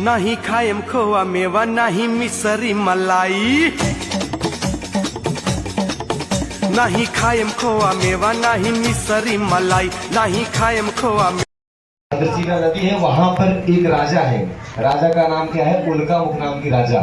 नहीं खाएम खोआ मेवा नहीं मिसरी मलाई, नहीं खाएम खोआ मेवा नहीं मिसरी मलाई, नहीं खाएम खोआ। का नदी है, वहां पर एक राजा है। राजा का नाम क्या है? उल्का मुख नाम की राजा।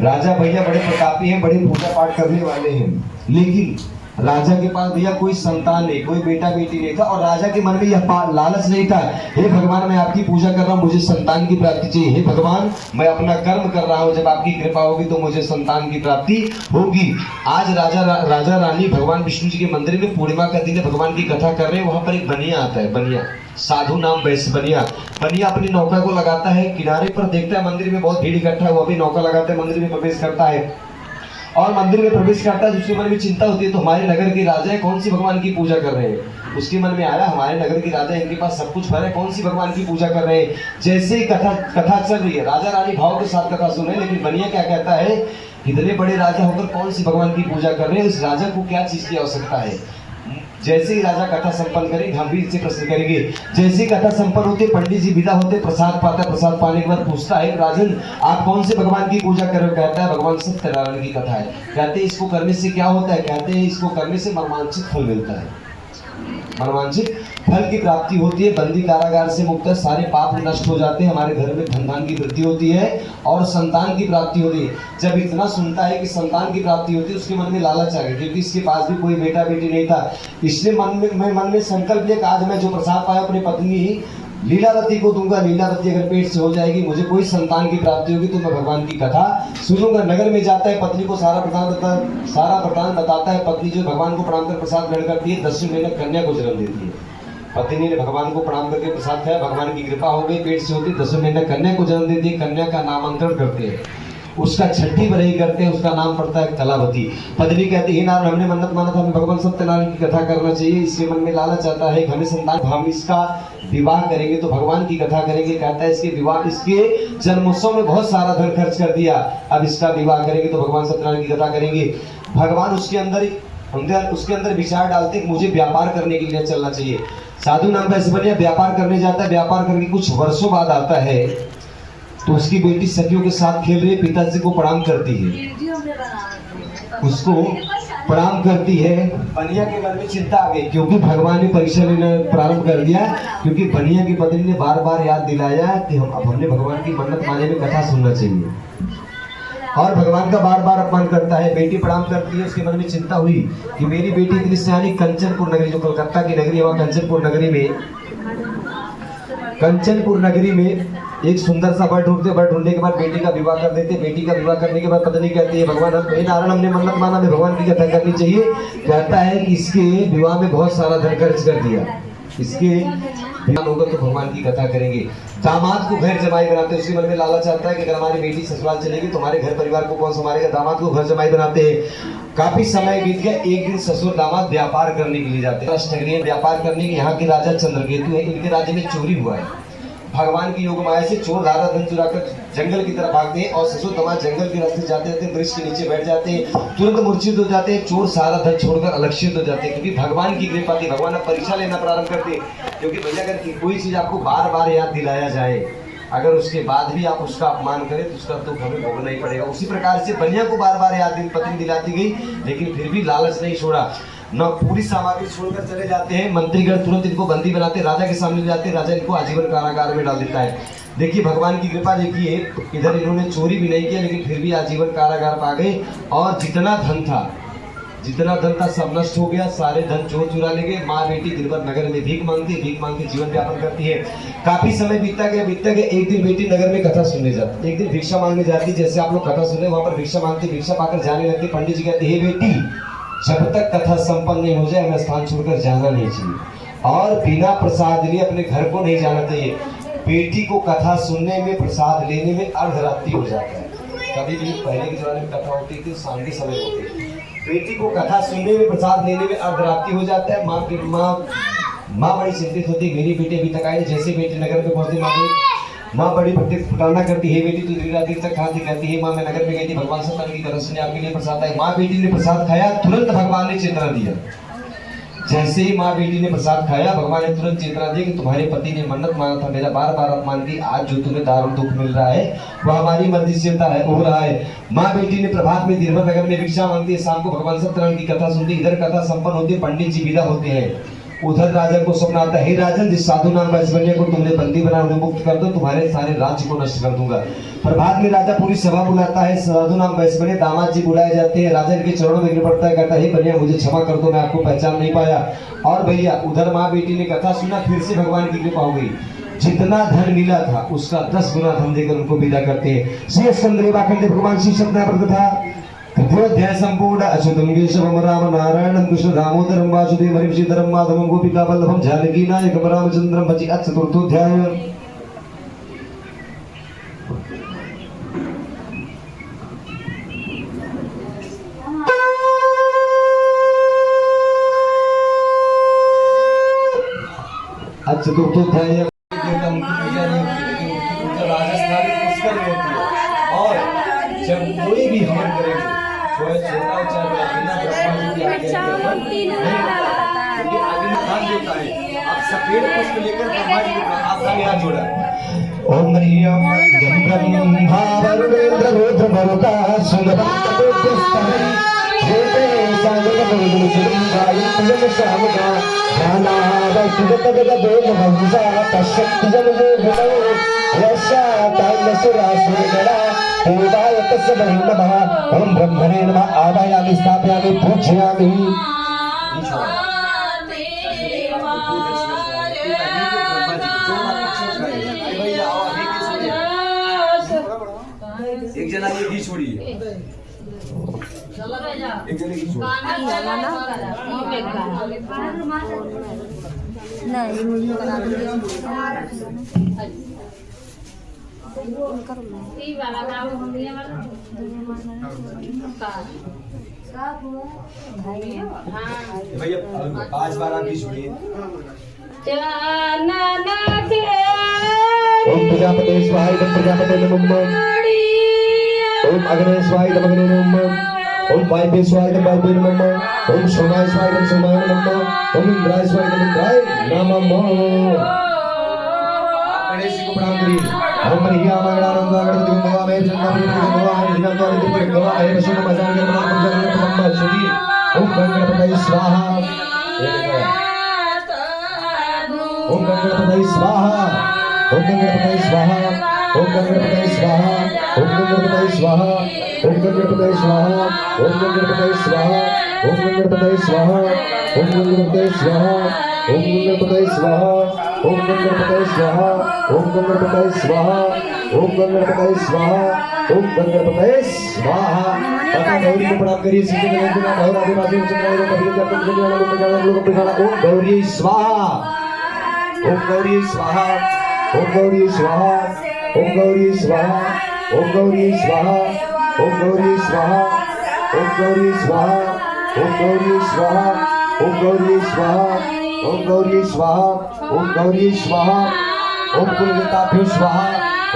राजा भैया बड़े प्रतापी हैं, बड़े पूजा पाठ करने वाले हैं, लेकिन राजा के पास भैया कोई संतान नहीं, कोई बेटा बेटी नहीं था। और राजा के मन में यह लालच नहीं था, हे भगवान मैं आपकी पूजा कर रहा हूँ, मुझे संतान की प्राप्ति चाहिए। हे भगवान मैं अपना कर्म कर रहा हूँ, जब आपकी कृपा होगी तो मुझे संतान की प्राप्ति होगी। आज राजा रानी भगवान विष्णु जी के मंदिर में पूर्णिमा का दिन भगवान की कथा कर रहे हैं। वहां पर एक बनिया आता है, बनिया साधु नाम वैश्य बनिया अपनी नौका को लगाता है, किनारे पर देखता है मंदिर में बहुत भीड़ इकट्ठा है, वो भी नौका लगाता है, मंदिर में प्रवेश करता है। और मंदिर में प्रवेश करता है, उसके मन में चिंता होती है, तो हमारे नगर के राजा है, कौन सी भगवान की पूजा कर रहे हैं। उसके मन में आया हमारे नगर के राजा, इनके पास सब कुछ भरा है, कौन सी भगवान की पूजा कर रहे हैं। जैसे ही कथा चल रही है, राजा रानी भाव के साथ कथा सुन रहे हैं, लेकिन बनिया क्या कहता है, इतने बड़े राजा होकर कौन सी भगवान की पूजा कर रहे हैं, इस राजा को क्या चीज की आवश्यकता है। जैसे ही राजा कथा संपन्न करेंगे, गंभीर से प्रश्न करेंगे। जैसे ही कथा संपन्न होती है, पंडित जी विदा होते, प्रसाद पाता है, प्रसाद पाने के बाद पूछता है, राजन आप कौन से भगवान की पूजा कर रहे हो। कहता है भगवान सत्यनारायण की कथा है। कहते हैं इसको करने से क्या होता है। कहते हैं इसको करने से मनवांछित फल मिलता है, मनवांछित फल की प्राप्ति होती है, बंदी कारागार से मुक्त है, सारे पाप नष्ट हो जाते हैं, हमारे घर में धन धान की वृद्धि होती है और संतान की प्राप्ति होती है। जब इतना सुनता है कि संतान की प्राप्ति होती है, उसके मन में लालच आ गया, क्योंकि इसके पास भी कोई बेटा बेटी नहीं था। इसलिए मन में संकल्प लिया कि आज मैं जो प्रसाद पाया अपनी पत्नी लीलावती को दूंगा। लीलावती अगर पेट से हो जाएगी, मुझे कोई संतान की प्राप्ति होगी, तो मैं भगवान की कथा सुनूंगा। नगर में जाता है, पत्नी को सारा प्रदान बताता है। पत्नी जो भगवान को प्रणाम कर प्रसाद ग्रहण करती है, 10वें महीने कन्या को जन्म देती है। पत्नी ने भगवान को प्रणाम करके प्रसाद खाया, भगवान की कृपा हो गई, पेट से होती, 10वें महीने कन्या को जन्म देती है। कन्या का नामांकन करते हैं, उसका छठी बरई करते हैं, उसका नाम पड़ता है कलावती। पत्नी कहती है नारायण हमने मन्नत माना था, हमें भगवान सत्यनारायण की कथा करना चाहिए। इसके मन में लालच आता है, हमें संतान, हम इसका विवाह करेंगे तो भगवान की कथा करेंगे। कहता है इसके विवाह, इसके जन्मोत्सव में बहुत सारा धन खर्च कर दिया, अब इसका विवाह करेंगे तो भगवान सत्यनारायण की कथा करेंगे। भगवान उसके अंदर विचार डालते हैं, मुझे व्यापार करने के लिए चलना चाहिए। साधु नाम का बनिया व्यापार करने जाता है, व्यापार करके कुछ वर्षों बाद आता है, तो उसकी बेटी सखियों के साथ खेल रही है, पिताजी को प्रणाम करती है, उसको प्रणाम करती है। बनिया के मन में चिंता आ गई, क्योंकि भगवान ने परीक्षा लेना प्रारंभ कर दिया, क्योंकि बनिया की पत्नी ने बार बार याद दिलाया कि हमने भगवान की मन्नत माने में कथा सुनना चाहिए, और भगवान का बार बार अपमान करता है। बेटी प्रणाम करती है, उसके मन में चिंता हुई कि मेरी बेटी इतनी सियानी, कंचनपुर नगरी जो कलकत्ता की नगरी है, वहाँ कंचनपुर नगरी में एक सुंदर सा वर ढूंढते, वर ढूंढने के बाद बेटी का विवाह कर देते। बेटी का विवाह करने के बाद पत्नी कहती है भगवान नारायण हमने मन्नत माना, हमें भगवान की कथा करनी चाहिए। कहता है कि इसके विवाह में बहुत सारा धन खर्च कर दिया, इसके विवाह होगा तो भगवान की कथा करेंगे। दामाद को घर जमाई बनाते हैं, उसके मन में लालच आता है कि अगर हमारी बेटी ससुराल चलेगी तो हमारे घर परिवार को कौन संभालेगा। दामाद को घर जमाई बनाते हैं। काफी समय बीत गया, एक दिन ससुर दामाद व्यापार करने के लिए जाते हैं, व्यापार करने के। यहाँ के राजा चंद्रकेतु है, इनके राज्य में चोरी हुआ है। भगवान की योग माया से चोर दादा धन चुराकर जंगल की तरफ भागते हैं, और ससुर दामाद जंगल के रास्ते जाते रहते हैं, वृक्ष के नीचे बैठ जाते हैं, तुरंत मूर्छित हो जाते हैं। चोर सारा धन छोड़कर अलक्षित हो जाते हैं, क्योंकि भगवान की कृपा थी। भगवान अब परीक्षा लेना प्रारंभ करते हैं, क्योंकि भैया अगर कोई चीज आपको बार बार याद दिलाया जाए, अगर उसके बाद भी आप उसका अपमान करें तो उसका दुख हमें भोगना ही पड़ेगा। उसी प्रकार से बनिया को बार बार याद पत्नी दिलाती गई, लेकिन फिर भी लालच नहीं छोड़ा। न पूरी सामग्री छोड़कर चले जाते हैं। मंत्रीगण तुरंत इनको बंदी बनाते, राजा के सामने ले जाते हैं, राजा इनको आजीवन कारागार में डाल देता है। देखिए भगवान की कृपा, देखिए इधर इन्होंने चोरी भी नहीं किया, लेकिन फिर भी आजीवन कारागार पा गए, और जितना धन था सब नष्ट हो गया, सारे धन चोर चुरा ले गए। माँ बेटी दिन भर नगर में भीख मांगती जीवन यापन करती है। काफी समय बीतता गया। एक दिन बेटी नगर में कथा सुनने जाती, एक दिन भिक्षा मांगने जाती। जैसे आप लोग कथा सुने, वहां पर भिक्षा मांगती, भिक्षा पाकर जाने लगती। पंडित जी कहते हे बेटी, जब तक कथा संपन्न नहीं हो जाए हमें स्थान छोड़कर जाना नहीं चाहिए, और बिना प्रसाद लिए अपने घर को नहीं जाना चाहिए। बेटी को कथा सुनने में, प्रसाद लेने में अर्धरात्रि हो जाता है। कभी भी पहले के जमाने में कथा होती थी, शाम के समय होती थी। बेटी को कथा सुनने में, प्रसाद लेने में अर्धरात्रि हो जाता है। माँ बड़ी चिंतित होती, मेरी बेटी अभी तक आई। जैसे बेटी नगर में पहुंचती, माँ बड़ी फुटाना करती है, बेटी तू देर रात तक कहाँ थी। कहती है माँ मैं नगर में गई थी, भगवान सत्यनारायण की तरफ से आपके लिए प्रसाद आए। माँ बेटी ने प्रसाद खाया, तुरंत भगवान ने चेतना दिया। जैसे ही माँ बेटी ने प्रसाद खाया, भगवान ने तुरंत चेतना दी कि तुम्हारे पति ने मन्नत मांगा था, मेरा बार बार अपमान की, आज जो तुम्हें दारुण दुख मिल रहा है वह हमारी मर्जी से हो रहा है। माँ बेटी ने प्रभात में निर्भर नगर में भिक्षा मांगती है, शाम को भगवान सत्यनारायण की कथा सुनती, इधर कथा संपन्न होती है, पंडित जी विदा होते हैं। उधर राजा को सपना आता है, हे राजन, जिस साधु नाम वैश्वर्य को तुमने बंदी बना उन्हें मुक्त कर दो, तुम्हारे सारे राज्य को नष्ट कर दूंगा। प्रभात में राजा पूरी सभा बुलाता है, साधु नाम वैश्वर्य दामाद जी बुलाए जाते हैं, राजा इनके चरणों में गिर पड़ता है, कहता है, हे भैया मुझे क्षमा कर दो, मैं आपको पहचान नहीं पाया। और भैया उधर माँ बेटी ने कथा सुना, फिर से भगवान की कृपा हो गई, जितना धन मिला था उसका 10 गुना धन देकर उनको विदा करते हैं। श्री स्कंददेव भगवान श्री सत्यनारायण कथा तृतीयोध्याय संपूर्ण। अच्युतं केशवं राम नारायणं कृष्ण दामोदरं वासुदेवं हरिं श्रीधरं माधवं गोपिका वल्लभं जानकी नायकं रामचन्द्रं भजे। चतुर्थोध्याय। चतुर्थोध्याय राजस्थान पुष्कर में होती है, और जब कोई भी हवन करेंगे छोटा सफेद पुष्प लेकर ब्रह्मा जी को आपका यहाँ जोड़ा। ओम हरिओम ब्रह्मा वरुणेन्द्र रुद्र मरुता सुंदरं जेते सागर बंधु सुरंगाई तुझे श्यामका ध्याना वैष्णव देव भंसा पश्यति जन जो यशा ताइलसुरासुरगणा देवाय तस्मै नमः। ओम ब्रह्मणे नमः। आवाहयामि स्थापयामि पूजयामि। एक जना ये घी छोड़ी, एक जने की छोड़ी नहीं मुझे बना भैया 5 बार आप घी छोड़िए। ओम प्रजापते स्वाहा इदं प्रजापते नमः। ओम अग्ने स्वाहा इदं अग्ने नमः। ओम वायवे स्वाहा इदं वायवे नमः। ओम सोमाय स्वाहा इदं सोमाय नमः। ओम इंद्राय स्वाहा इदं इंद्राय नमः। गणेश जी को प्रणाम करिए। ओम हरिया मंगलारंग गणपति मंगला में जन्म मंगला है जिना तो अधिक मंगला है विष्णु मजान के प्रणाम करने नमः सुधी। ओम गणपति स्वाहा। ओम गणपति स्वाहा। ओम गणपति स्वाहा। ओम गणपति स्वाहा। ओम गणपति स्वाहा। ओम गणपति स्वाहा। ओम गणपति स्वाहा। ओम गणपति स्वाहा। ओम गणपति स्वाहा। ओम गणपति स्वाहा। ओम गणपति स्वाहा। ओम गणपति स्वाहा। ओम गणपति स्वाहा। ओम गणपति स्वाहा। माता गौरी को प्रणाम करिए। सीधे गणेश जी का भैरव आदिवासी चंद्र को कभी करते हैं लोग बिठाना। ओम गौरी स्वाहा। ओम गौरी स्वाहा। ओम गौरी स्वाहा। ओम गौरी स्वाहा। ओम गौरी स्वाहा। ओम गौरी स्वाहा। ओम गौरी स्वाहा। ओम गौरी स्वाहा। ओम गौरी स्वाहा। ओम गौरी स्वाहा। ओम गौरी स्वाहा। ओम कुलदेवताभ्यो स्वाहा।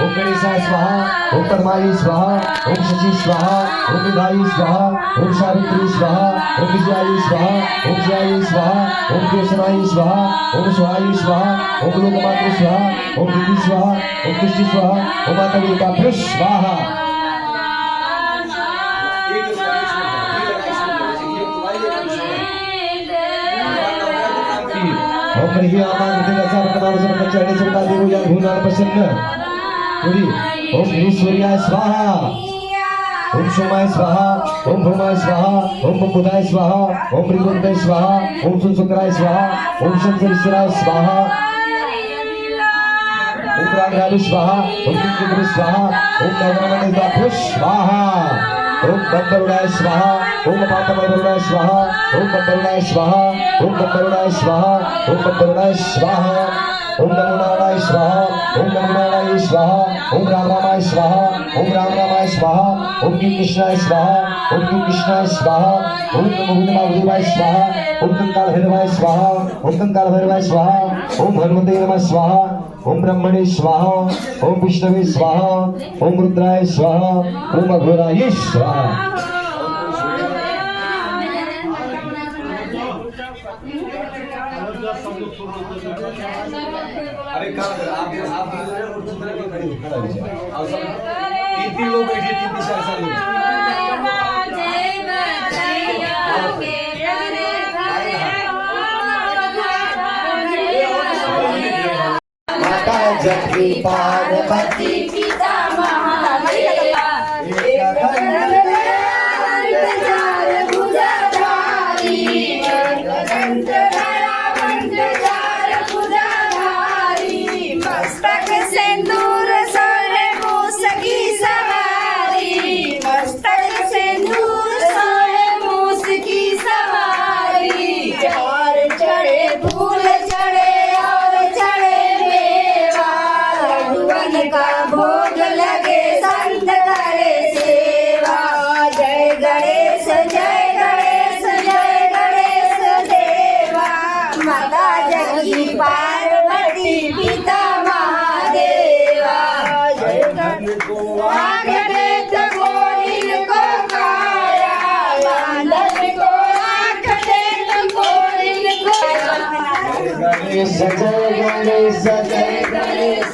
ओम गणेशाय स्वाहा। ओम परमाय स्वाहा। ओम शचि स्वाहा। ओम विधाय स्वाहा। ओम सावित्री स्वाहा। ओम विजयाय स्वाहा। ओम जयाय स्वाहा। ओम केशवाय स्वाहा। ओम स्वाहाय स्वाहा। ओम लोकमात्र स्वाहा। ओम विधि स्वाहा। ओम कृष्ण स्वाहा। ओम माता दुर्गाभ्यो स्वाहा। ओम हरिया मंगलारंग गणपति चढ़े चढ़ा देवो या भूनाल प्रसन्न पूरी। ओम ईश्वरीयाय स्वाहा। ओम सोमाय स्वाहा। ओम भौमाय स्वाहा। ओम बुधाय स्वाहा। ओम त्रिगुणाय स्वाहा। ओम सुशुक्राय स्वाहा। ओम शंकरेश्वराय स्वाहा। ओम राघवाय स्वाहा। ओम कृष्ण स्वाहा। ओम नवग्रहाभ्यो स्वाहा। ओम बंबरुणाय स्वाहा। ओम मातमरुणाय स्वाहा। ओम बंबरुणाय स्वाहा। ओम बंबरुणाय स्वाहा। ओम बंबरुणाय स्वाहा। ओम नमो नारायणाय स्वाहा। ओम नमो नारायणाय स्वाहा। ओम राम रामाय स्वाहा। ओम राम रामाय स्वाहा। ओम कृष्णाय स्वाहा। ओम कृष्णाय स्वाहा। ओम नमो भूदेवाय स्वाहा। ओम कंकाल भैरवाय स्वाहा। ओम कंकाल भैरवाय स्वाहा। ओम हनुमते नमः स्वाहा। ओम ब्रह्मणे स्वाहा। ओम विष्णवे स्वाहा। ओम रुद्राय स्वाहा। ओम अघोराय स्वाहा। तीन लोग बैठे, तीन चार लोग। माता जगती पार्वती पिता महादेव एक दंतधार भुजधारी एक दंतधारा दंतधार भुजधारी मस्तक सिंदूर सोहे मूस की सवारी मस्तक सिंदूर सोहे मूस की सवारी हार चढ़े फूल चढ़े और चढ़े मेवा लड्डुअन का भोग लगे संत करे सेवा जय गणेश जय गणेश जय गणेश देवा माता जगती पार्वती पिता महादेवा जय गणेश आँख देत कोइन को काया बांधन को आँख देत कोइन को गणेश जय गणेश जय गणेश।